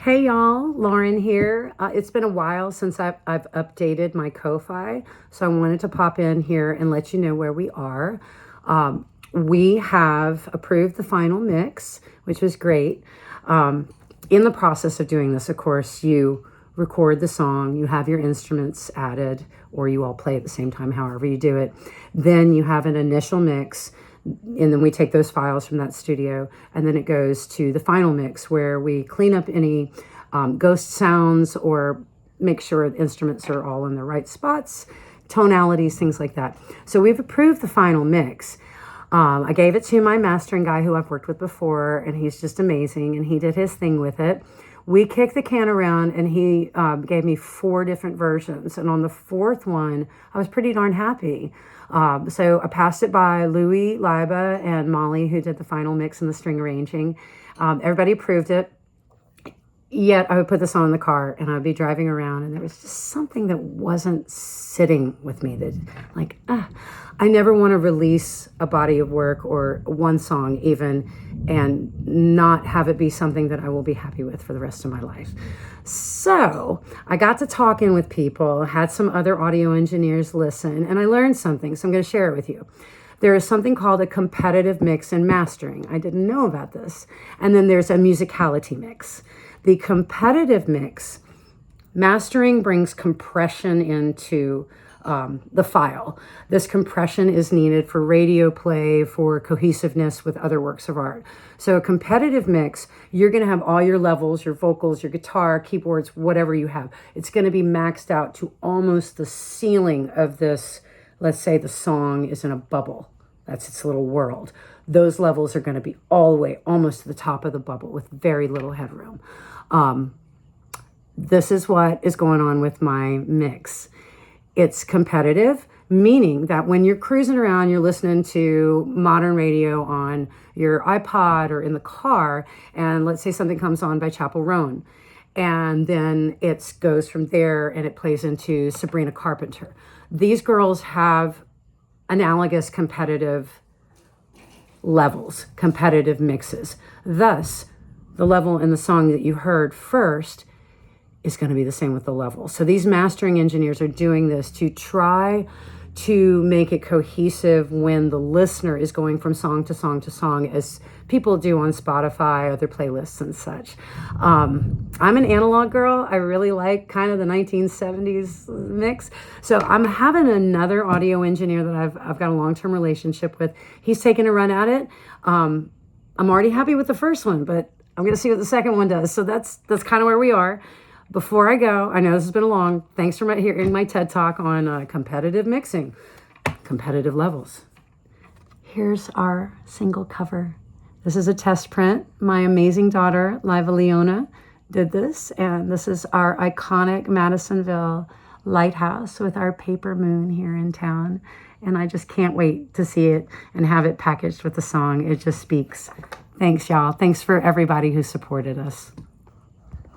Hey y'all, Lauren here. It's been a while since I've updated my Ko-Fi, so I wanted to pop in here and let you know where we are. We have approved the final mix, which was great. In the process of doing this, of course, you record the song, you have your instruments added, or you all play at the same time, however you do it. Then you have an initial mix, and then we take those files from that studio, and then it goes to the final mix where we clean up any ghost sounds or make sure the instruments are all in the right spots, tonalities, things like that. So we've approved the final mix. I gave it to my mastering guy who I've worked with before, and he's just amazing, and he did his thing with it. We kicked the can around, and he gave me 4 different versions, and on the 4th one, I was pretty darn happy. So I passed it by Louie, Liba, and Molly, who did the final mix and the string arranging. Everybody approved it. Yet I would put this on in the car and I'd be driving around and there was just something that wasn't sitting with me that I never want to release a body of work or one song even and not have it be something that I will be happy with for the rest of my life. So I got to talking with people, had some other audio engineers listen, and I learned something. So I'm going to share it with you. There is something called a competitive mix and mastering. I didn't know about this. And then there's a musicality mix. The competitive mix, mastering brings compression into the file. This compression is needed for radio play, for cohesiveness with other works of art. So a competitive mix, you're going to have all your levels, your vocals, your guitar, keyboards, whatever you have. It's going to be maxed out to almost the ceiling of this. Let's say the song is in a bubble. That's its little world. Those levels are going to be all the way almost to the top of the bubble with very little headroom. This is what is going on with my mix. It's competitive, meaning that when you're cruising around, you're listening to modern radio on your iPod or in the car, and let's say something comes on by Chappell Roan, and then it goes from there and it plays into Sabrina Carpenter. These girls have analogous competitive levels, competitive mixes. Thus, the level in the song that you heard first is going to be the same with the level. So these mastering engineers are doing this to try to make it cohesive when the listener is going from song to song to song, as people do on Spotify, other playlists and such. I'm an analog girl. I really like kind of the 1970s mix. So I'm having another audio engineer that I've got a long-term relationship with. He's taking a run at it. I'm already happy with the first one, but I'm going to see what the second one does. So that's kind of where we are. Before I go, I know this has been long. Thanks for hearing my TED Talk on competitive mixing, competitive levels. Here's our single cover. This is a test print. My amazing daughter, Liva Leona, did this. And this is our iconic Madisonville lighthouse with our paper moon here in town. And I just can't wait to see it and have it packaged with the song. It just speaks. Thanks, y'all. Thanks for everybody who supported us.